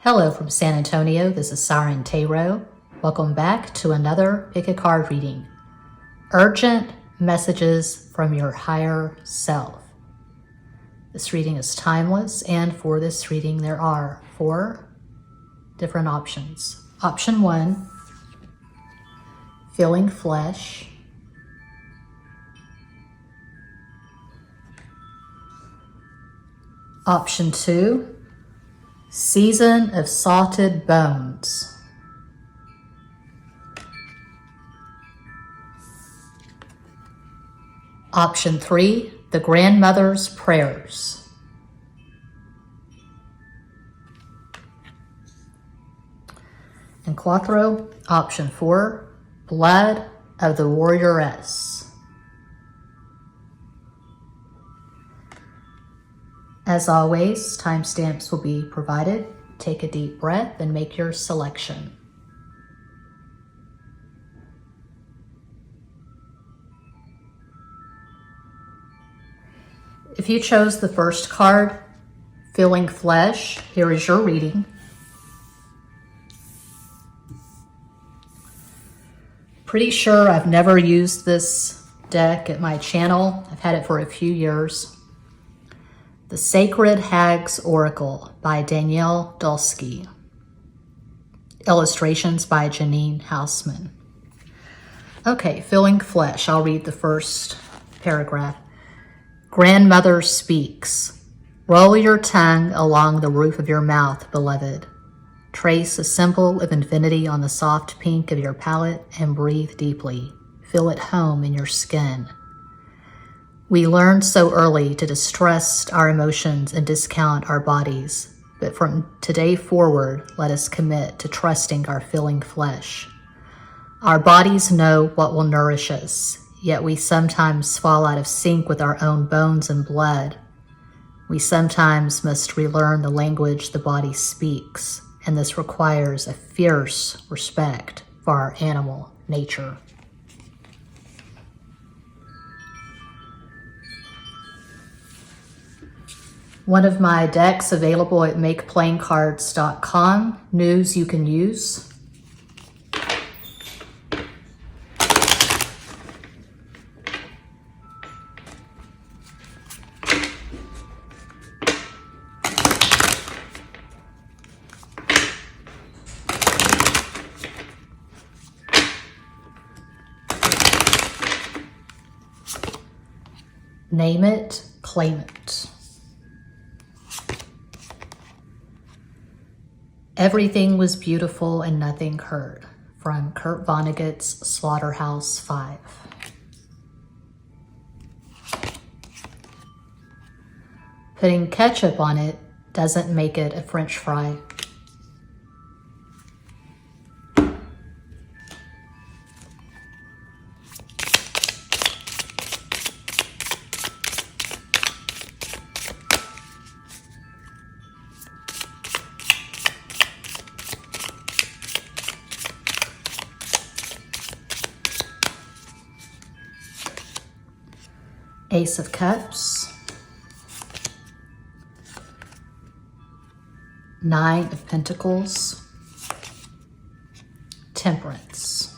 Hello from San Antonio, this is SIREN Tarot. Welcome back to another Pick a Card reading. Urgent messages from your higher self. This reading is timeless, and for this reading there are 4 different options. Option 1, feeling flesh. Option 2, season of salted bones. Option 3, the grandmother's prayers. And Cuatro, option 4, blood of the warrioress. As always, timestamps will be provided. Take a deep breath and make your selection. If you chose the first card, feeling flesh, here is your reading. Pretty sure I've never used this deck at my channel. I've had it for a few years. The Sacred Hag's Oracle by Danielle Dulski. Illustrations by Janine Hausman. Okay, feeling flesh. I'll read the first paragraph. Grandmother speaks. Roll your tongue along the roof of your mouth, beloved. Trace a symbol of infinity on the soft pink of your palate and breathe deeply. Feel at home in your skin. We learned so early to distrust our emotions and discount our bodies, but from today forward, let us commit to trusting our feeling flesh. Our bodies know what will nourish us, yet we sometimes fall out of sync with our own bones and blood. We sometimes must relearn the language the body speaks, and this requires a fierce respect for our animal nature. One of my decks available at makeplayingcards.com. News you can use. Name it, claim it. Everything was beautiful and nothing hurt, from Kurt Vonnegut's Slaughterhouse-Five. Putting ketchup on it doesn't make it a French fry. Ace of Cups, 9 of Pentacles, Temperance,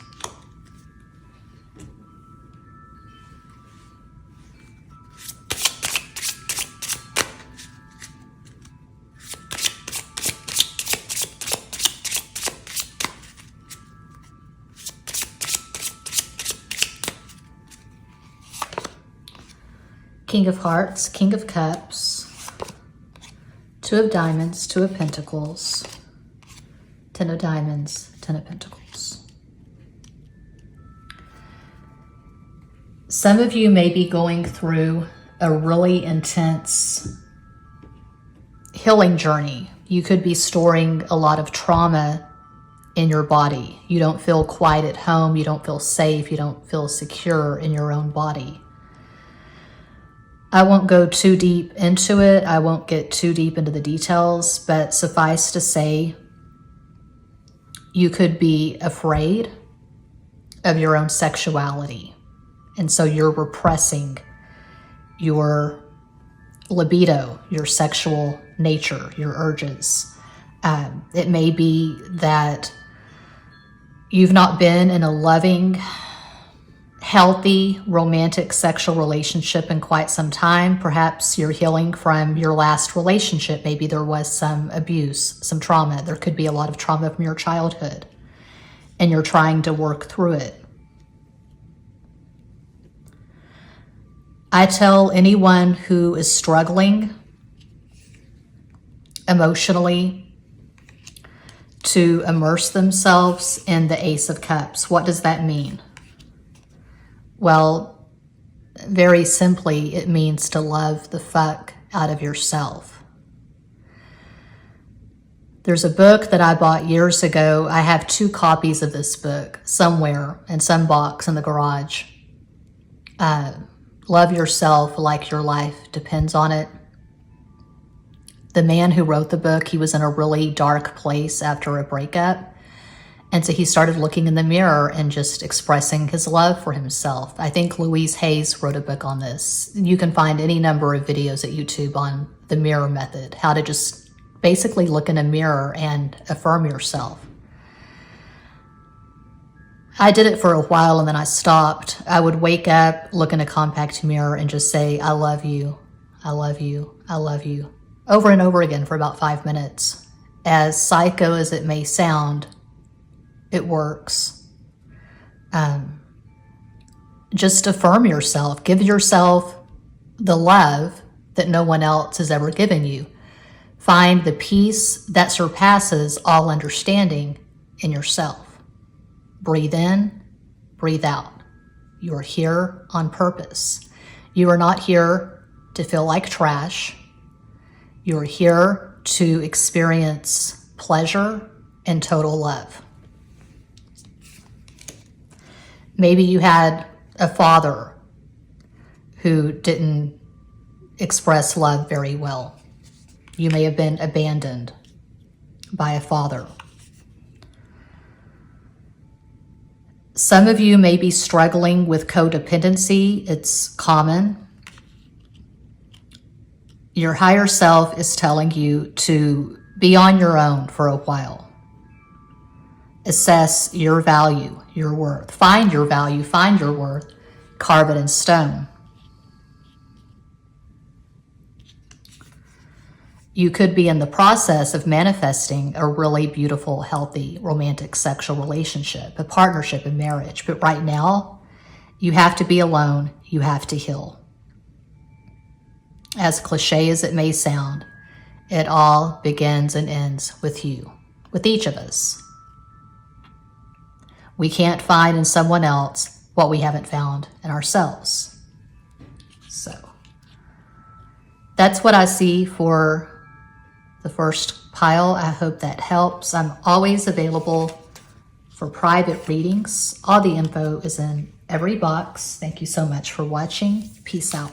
King of Hearts, King of Cups, 2 of Diamonds, 2 of Pentacles, 10 of Diamonds, 10 of Pentacles. Some of you may be going through a really intense healing journey. You could be storing a lot of trauma in your body. You don't feel quite at home. You don't feel safe. You don't feel secure in your own body. I won't go too deep into it. I won't get too deep into the details, but suffice to say, you could be afraid of your own sexuality. And so you're repressing your libido, your sexual nature, your urges. It may be that you've not been in a loving, healthy, romantic sexual relationship in quite some time. Perhaps you're healing from your last relationship. Maybe there was some abuse, some trauma. There could be a lot of trauma from your childhood, and you're trying to work through it. I tell anyone who is struggling emotionally to immerse themselves in the Ace of Cups. What does that mean? Well, very simply, it means to love the fuck out of yourself. There's a book that I bought years ago. I have 2 copies of this book somewhere in some box in the garage. Love yourself like your life depends on it. The man who wrote the book, he was in a really dark place after a breakup. And so he started looking in the mirror and just expressing his love for himself. I think Louise Hayes wrote a book on this. You can find any number of videos at YouTube on the mirror method, how to just basically look in a mirror and affirm yourself. I did it for a while and then I stopped. I would wake up, look in a compact mirror and just say, I love you, I love you, I love you, over and over again for about 5 minutes. As psycho as it may sound, it works. Just affirm yourself. Give yourself the love that no one else has ever given you. Find the peace that surpasses all understanding in yourself. Breathe in, breathe out. You are here on purpose. You are not here to feel like trash. You are here to experience pleasure and total love. Maybe you had a father who didn't express love very well. You may have been abandoned by a father. Some of you may be struggling with codependency. It's common. Your higher self is telling you to be on your own for a while. Assess your value, your worth. Find your value, find your worth. Carve it in stone. You could be in the process of manifesting a really beautiful, healthy, romantic sexual relationship, a partnership, a marriage. But right now, you have to be alone. You have to heal. As cliche as it may sound, it all begins and ends with you, with each of us. We can't find in someone else what we haven't found in ourselves. So that's what I see for the first pile. I hope that helps. I'm always available for private readings. All the info is in every box. Thank you so much for watching. Peace out.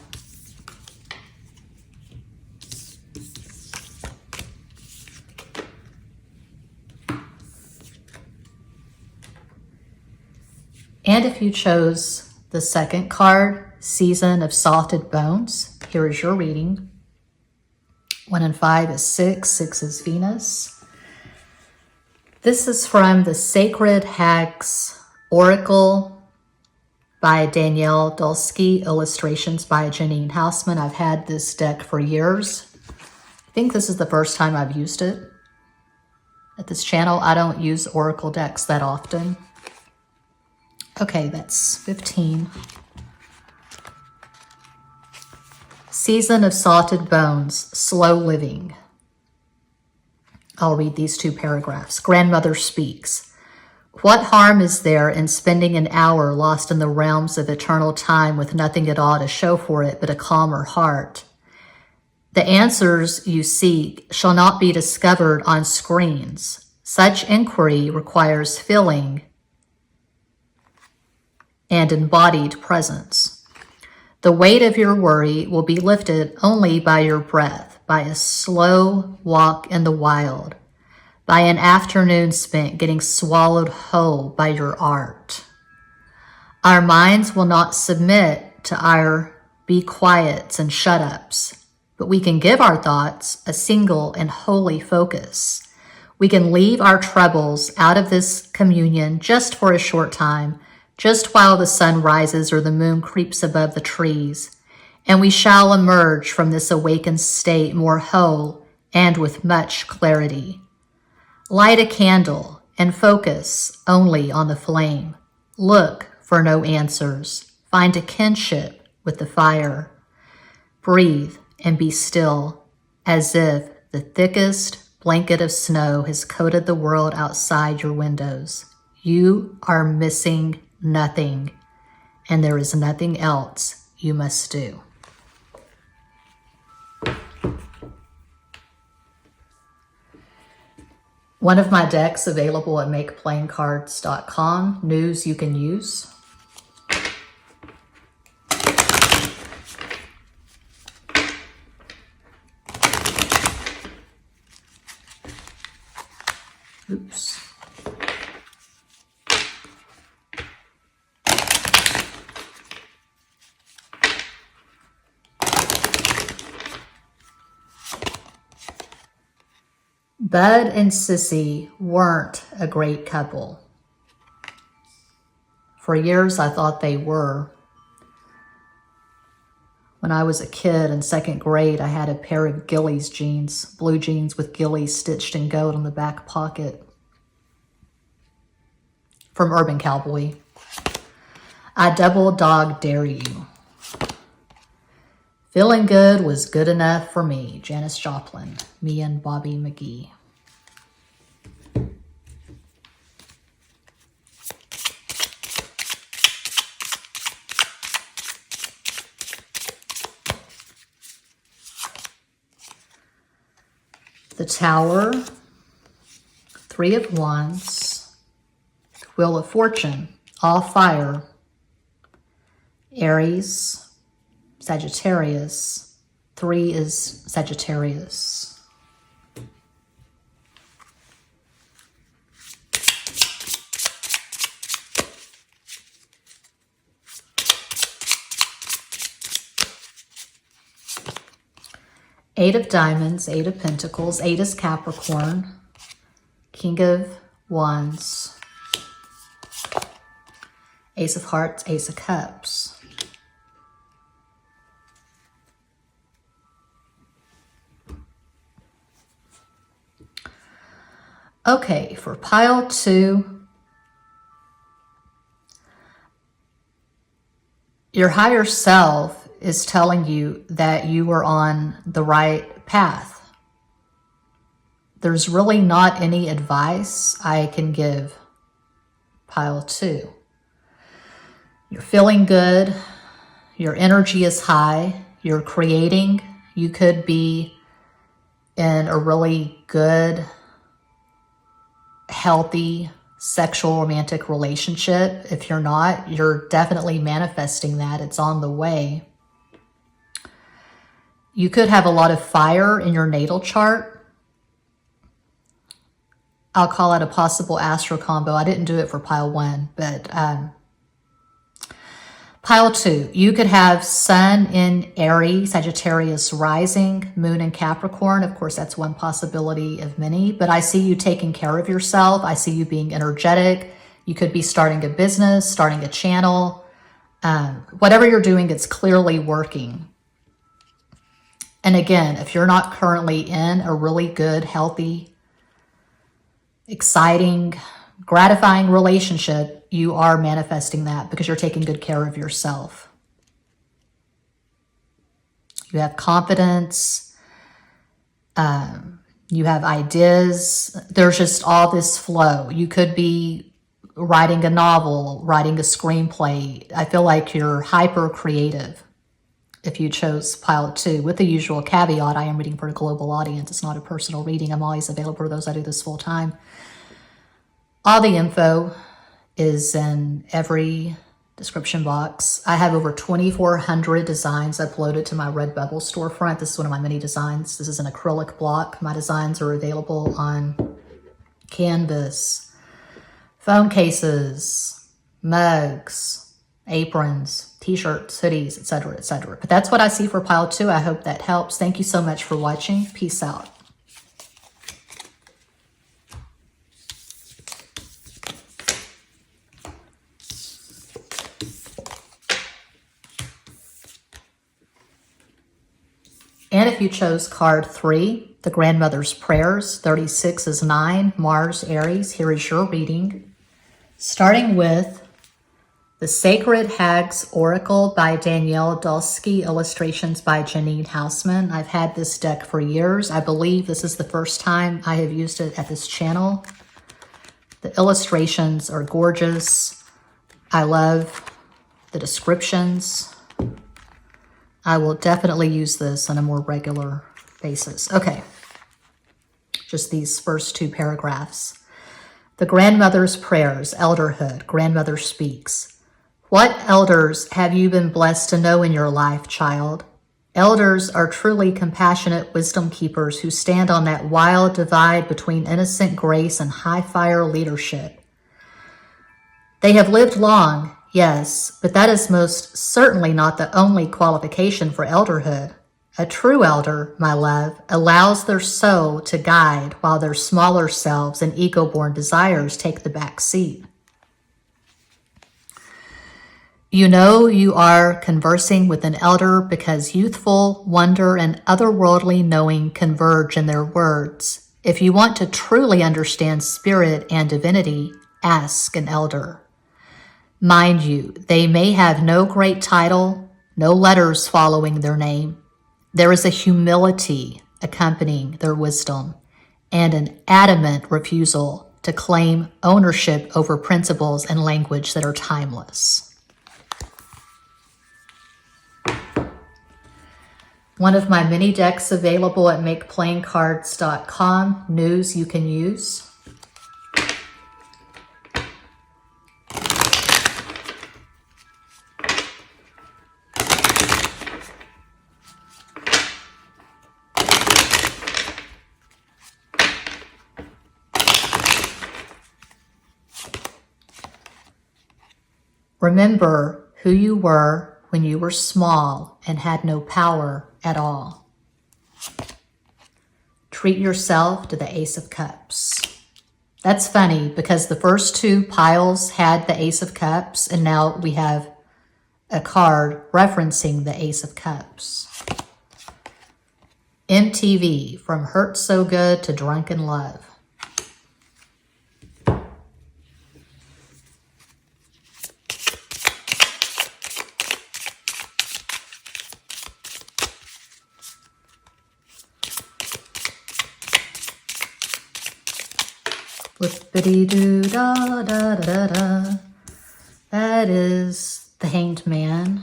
And if you chose the second card, Season of Salted Bones, here is your reading. 1 and 5 is 6. 6 is Venus. This is from the Sacred Hags Oracle by Danielle Dulski, illustrations by Janine Hausman. I've had this deck for years. I think this is the first time I've used it at this channel. I don't use Oracle decks that often. Okay, that's 15. Season of Salted Bones, Slow Living. I'll read these 2 paragraphs. Grandmother speaks. What harm is there in spending an hour lost in the realms of eternal time with nothing at all to show for it but a calmer heart? The answers you seek shall not be discovered on screens. Such inquiry requires feeling and embodied presence. The weight of your worry will be lifted only by your breath, by a slow walk in the wild, by an afternoon spent getting swallowed whole by your art. Our minds will not submit to our be quiets and shut ups, but we can give our thoughts a single and holy focus. We can leave our troubles out of this communion just for a short time, just while the sun rises or the moon creeps above the trees, and we shall emerge from this awakened state more whole and with much clarity. Light a candle and focus only on the flame. Look for no answers. Find a kinship with the fire. Breathe and be still, as if the thickest blanket of snow has coated the world outside your windows. You are missing nothing, and there is nothing else you must do. One of my decks available at makeplaincards.com, news you can use. Oops. Bud and Sissy weren't a great couple. For years, I thought they were. When I was a kid in second grade, I had a pair of Gillies jeans, blue jeans with Gillies stitched in gold on the back pocket from Urban Cowboy. I double dog dare you. Feeling good was good enough for me. Janis Joplin, me and Bobby McGee. The Tower, Three of Wands, Wheel of Fortune, all fire, Aries, Sagittarius, 3 is Sagittarius. Eight of Diamonds, 8 of Pentacles, 8 is Capricorn, King of Wands, Ace of Hearts, Ace of Cups. Okay, for pile 2, your higher self is telling you that you are on the right path. There's really not any advice I can give pile 2. You're feeling good. Your energy is high. You're creating. You could be in a really good, healthy, sexual, romantic relationship. If you're not, you're definitely manifesting that. It's on the way. You could have a lot of fire in your natal chart. I'll call it a possible astro combo. I didn't do it for pile 1, but pile 2, you could have Sun in Aries, Sagittarius rising, Moon in Capricorn. Of course, that's one possibility of many, but I see you taking care of yourself. I see you being energetic. You could be starting a business, starting a channel. Whatever you're doing, it's clearly working. And again, if you're not currently in a really good, healthy, exciting, gratifying relationship, you are manifesting that because you're taking good care of yourself. You have confidence. You have ideas. There's just all this flow. You could be writing a novel, writing a screenplay. I feel like you're hyper creative if you chose pile 2, with the usual caveat, I am reading for a global audience. It's not a personal reading. I'm always available for those that do this full time. All the info is in every description box. I have over 2,400 designs uploaded to my Redbubble storefront. This is one of my many designs. This is an acrylic block. My designs are available on canvas, phone cases, mugs, aprons, t-shirts, hoodies, etc., etc. But that's what I see for pile 2. I hope that helps. Thank you so much for watching. Peace out. And if you chose card 3, the Grandmother's Prayers, 36 is 9, Mars, Aries, here is your reading. Starting with The Sacred Hags Oracle by Danielle Dulski, illustrations by Janine Hausman. I've had this deck for years. I believe this is the first time I have used it at this channel. The illustrations are gorgeous. I love the descriptions. I will definitely use this on a more regular basis. Okay, just these first 2 paragraphs. The Grandmother's Prayers, Elderhood, Grandmother speaks. What elders have you been blessed to know in your life, child? Elders are truly compassionate wisdom keepers who stand on that wild divide between innocent grace and high-fire leadership. They have lived long, yes, but that is most certainly not the only qualification for elderhood. A true elder, my love, allows their soul to guide while their smaller selves and ego-born desires take the back seat. You know you are conversing with an elder because youthful wonder and otherworldly knowing converge in their words. If you want to truly understand spirit and divinity, ask an elder. Mind you, they may have no great title, no letters following their name. There is a humility accompanying their wisdom and an adamant refusal to claim ownership over principles and language that are timeless. One of my mini decks available at MakePlayingCards.com, news you can use. Remember who you were when you were small and had no power at all. Treat yourself to the Ace of Cups. That's funny because the first 2 piles had the Ace of Cups, and now we have a card referencing the Ace of Cups. MTV, From Hurt So Good to Drunken Love. Whippity-doo-da-da-da-da-da. That is the Hanged Man,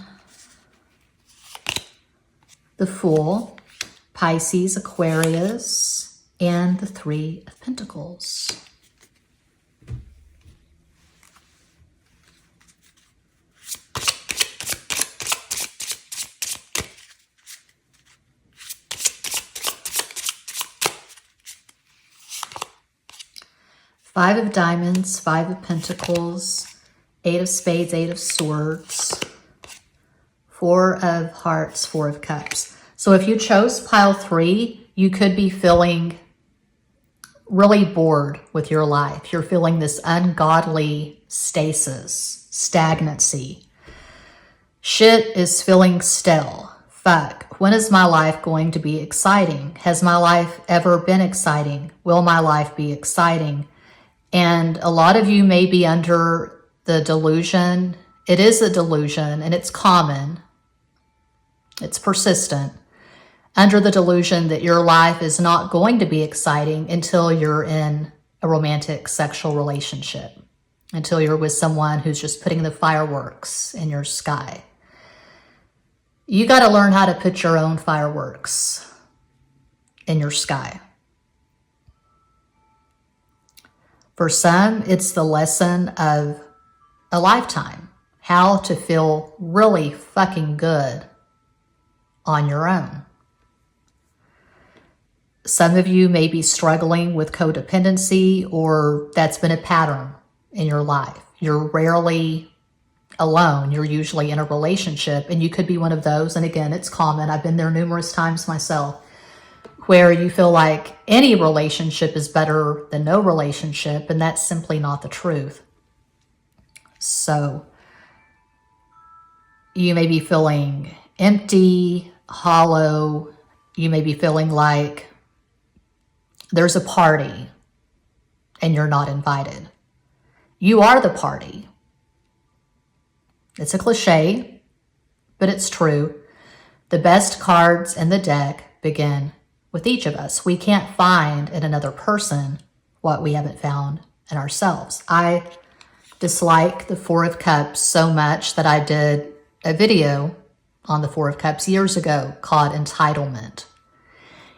the Fool, Pisces, Aquarius, and the 3 of Pentacles. Five of Diamonds, 5 of Pentacles, 8 of Spades, 8 of Swords, 4 of Hearts, 4 of Cups. So if you chose pile 3, you could be feeling really bored with your life. You're feeling this ungodly stasis, stagnancy. Shit is feeling still. Fuck. When is my life going to be exciting? Has my life ever been exciting? Will my life be exciting? And a lot of you may be under the delusion. It is a delusion, and it's common. It's persistent. Under the delusion that your life is not going to be exciting until you're in a romantic sexual relationship, until you're with someone who's just putting the fireworks in your sky. You got to learn how to put your own fireworks in your sky. For some, it's the lesson of a lifetime, how to feel really fucking good on your own. Some of you may be struggling with codependency, or that's been a pattern in your life. You're rarely alone. You're usually in a relationship, and you could be one of those. And again, it's common. I've been there numerous times myself, where you feel like any relationship is better than no relationship, and that's simply not the truth. So you may be feeling empty, hollow, You may be feeling like there's a party and you're not invited. You are the party. It's a cliche, but it's true. The best cards in the deck begin with each of us. We can't find in another person what we haven't found in ourselves. I dislike the Four of Cups so much that I did a video on the Four of Cups years ago called Entitlement.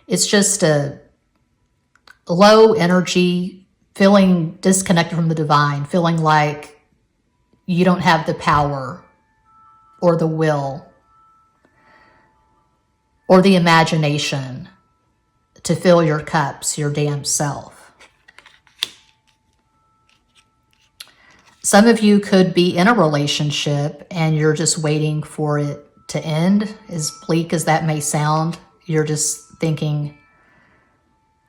It's just a low energy, feeling disconnected from the divine, feeling like you don't have the power or the will or the imagination to fill your cups your damn self. Some of you could be in a relationship and you're just waiting for it to end. As bleak as that may sound, you're just thinking,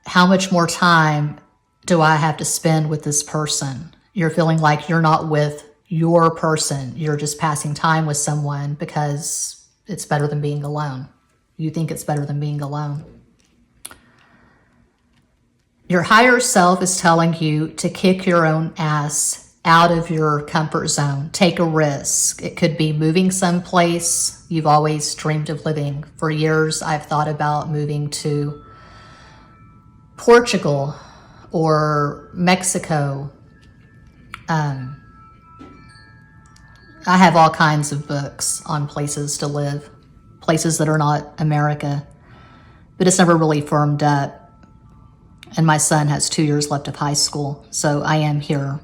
how much more time do I have to spend with this person? You're feeling like you're not with your person. You're just passing time with someone because it's better than being alone. You think it's better than being alone. Your higher self is telling you to kick your own ass out of your comfort zone. Take a risk. It could be moving someplace you've always dreamed of living. For years, I've thought about moving to Portugal or Mexico. I have all kinds of books on places to live, places that are not America, but it's never really firmed up. And my son has 2 years left of high school, so I am here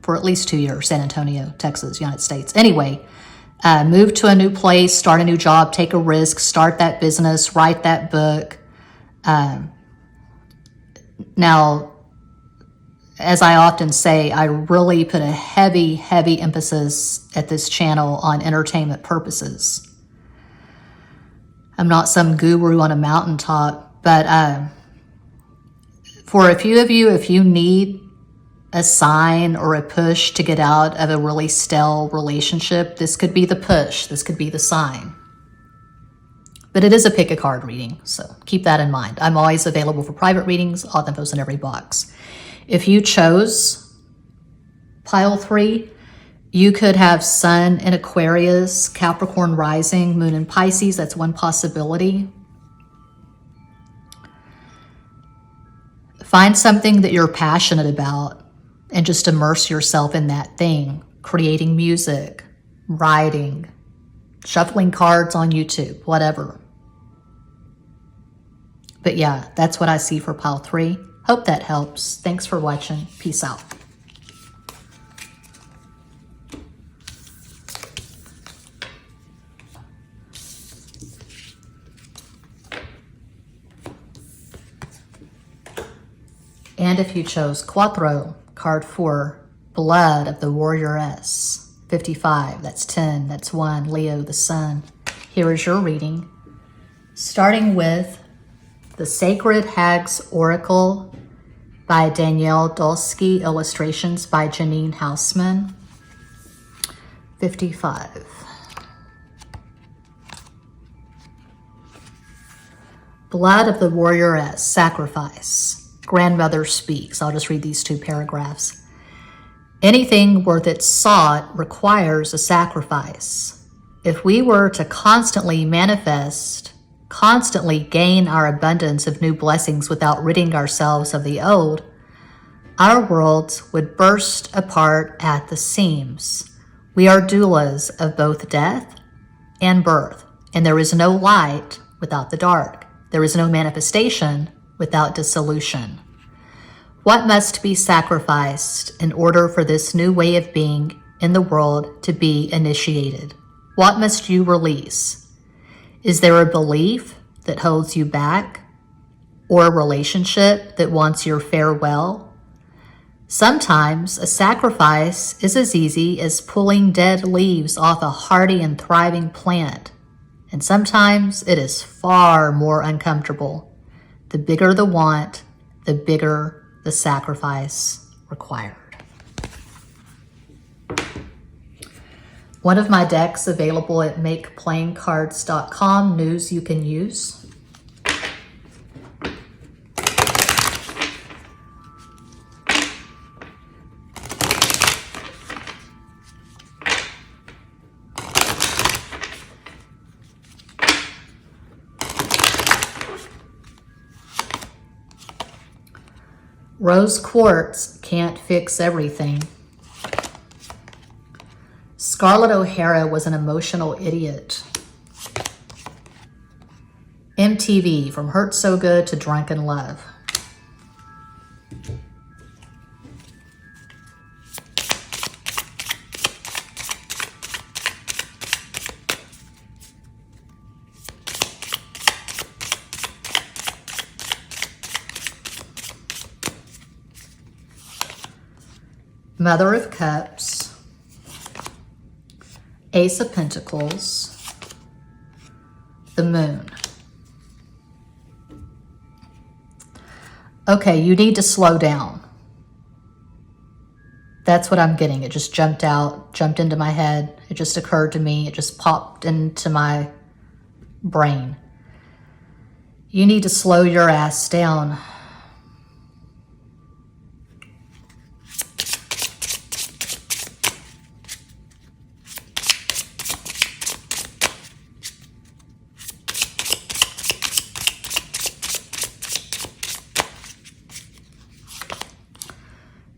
for at least 2 years, San Antonio, Texas, United States. Anyway, move to a new place, start a new job, take a risk, start that business, write that book. Now, as I often say, I really put a heavy, heavy emphasis at this channel on entertainment purposes. I'm not some guru on a mountaintop, but for a few of you, if you need a sign or a push to get out of a really stale relationship, this could be the push, this could be the sign. But it is a pick a card reading, so keep that in mind. I'm always available for private readings, all the infos in every box. If you chose pile 3, you could have Sun in Aquarius, Capricorn rising, Moon in Pisces. That's one possibility. Find something that you're passionate about and just immerse yourself in that thing. Creating music, writing, shuffling cards on YouTube, whatever. But yeah, that's what I see for pile 3. Hope that helps. Thanks for watching. Peace out. And if you chose Cuatro, card 4, Blood of the Warrioress, 55, that's 10, that's 1, Leo, the Sun. Here is your reading, starting with The Sacred Hag's Oracle by Danielle Dulski, illustrations by Janine Houseman, 55. Blood of the Warrioress, Sacrifice. Grandmother speaks. I'll just read these 2 paragraphs. Anything worth its salt requires a sacrifice. If we were to constantly manifest, constantly gain our abundance of new blessings without ridding ourselves of the old, our worlds would burst apart at the seams. We are doulas of both death and birth, and there is no light without the dark. There is no manifestation without dissolution. What must be sacrificed in order for this new way of being in the world to be initiated? What must you release? Is there a belief that holds you back, or a relationship that wants your farewell? Sometimes a sacrifice is as easy as pulling dead leaves off a hardy and thriving plant, and sometimes it is far more uncomfortable. The bigger the want, the bigger the sacrifice required. One of my decks available at makeplayingcards.com, news you can use. Rose quartz can't fix everything. Scarlett O'Hara was an emotional idiot. MTV, from Hurt So Good to Drunken Love. Mother of Cups, Ace of Pentacles, the Moon. Okay, you need to slow down. That's what I'm getting. It just jumped into my head. It just occurred to me. It just popped into my brain. You need to slow your ass down.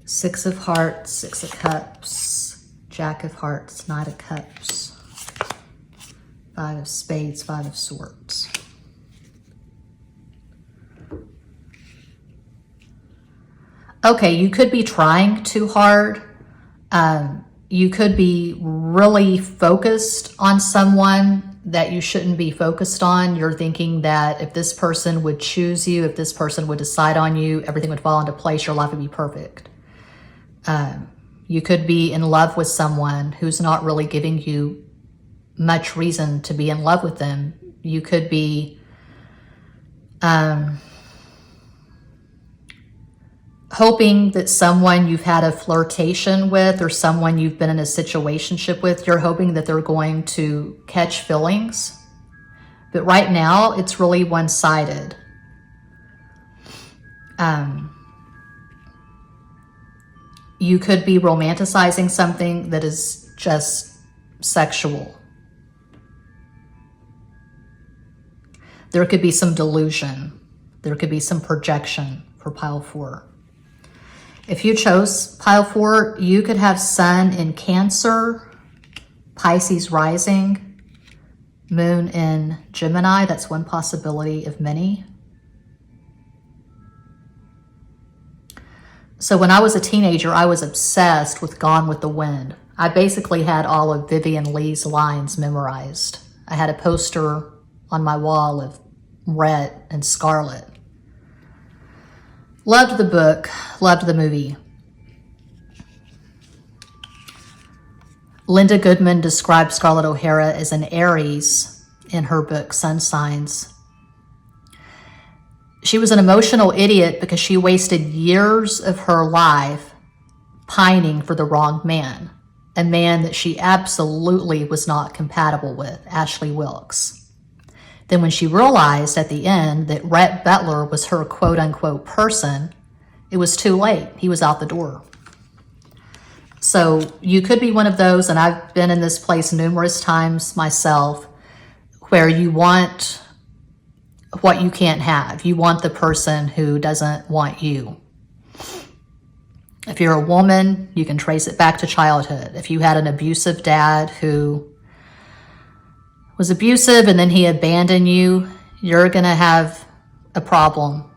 Six of Hearts, Six of Cups, Jack of Hearts, Knight of Cups, Five of Spades, Five of Swords. Okay, you could be trying too hard. You could be really focused on someone that you shouldn't be focused on. You're thinking that if this person would choose you, if this person would decide on you, everything would fall into place, your life would be perfect. You could be in love with someone who's not really giving you much reason to be in love with them. You could be hoping that someone you've had a flirtation with or someone you've been in a situationship with, you're hoping that they're going to catch feelings. But right now, it's really one-sided. You could be romanticizing something that is just sexual. There could be some delusion. There could be some projection for pile 4. If you chose pile 4, you could have Sun in Cancer, Pisces rising, Moon in Gemini. That's one possibility of many. So when I was a teenager, I was obsessed with Gone with the Wind. I basically had all of Vivian Lee's lines memorized. I had a poster on my wall of Red and Scarlet. Loved the book, loved the movie. Linda Goodman described Scarlett O'Hara as an Aries in her book, Sun Signs. She was an emotional idiot because she wasted years of her life pining for the wrong man, a man that she absolutely was not compatible with, Ashley Wilkes. Then when she realized at the end that Rhett Butler was her quote-unquote person, it was too late. He was out the door. So you could be one of those, and I've been in this place numerous times myself, where you want what you can't have. You want the person who doesn't want you. If you're a woman, you can trace it back to childhood. If you had an abusive dad who was abusive and then he abandoned you, you're going to have a problem.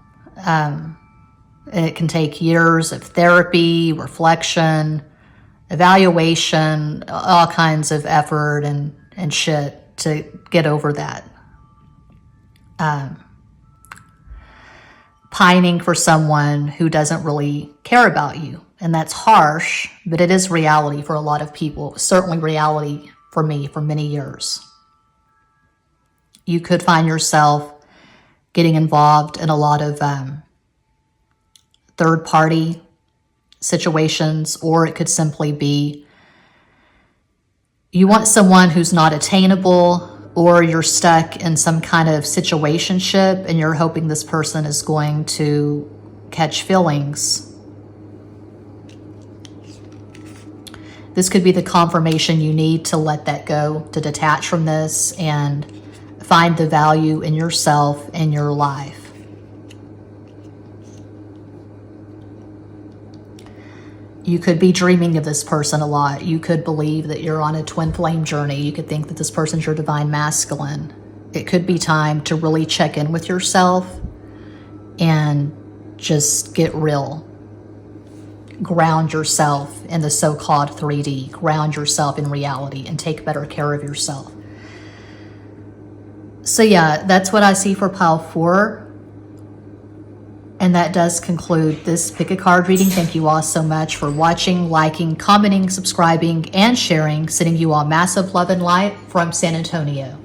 It can take years of therapy, reflection, evaluation, all kinds of effort and shit to get over that. Pining for someone who doesn't really care about you. And that's harsh, but it is reality for a lot of people. Certainly reality for me for many years. You could find yourself getting involved in a lot of third-party situations, or it could simply be you want someone who's not attainable, or you're stuck in some kind of situationship and you're hoping this person is going to catch feelings. This could be the confirmation you need to let that go, to detach from this and find the value in yourself and your life. You could be dreaming of this person a lot. You could believe that you're on a twin flame journey. You could think that this person's your divine masculine. It could be time to really check in with yourself and just get real. Ground yourself in the so-called 3D. Ground yourself in reality and take better care of yourself. So yeah, that's what I see for pile 4. And that does conclude this pick a card reading. Thank you all so much for watching, liking, commenting, subscribing, and sharing. Sending you all massive love and light from San Antonio.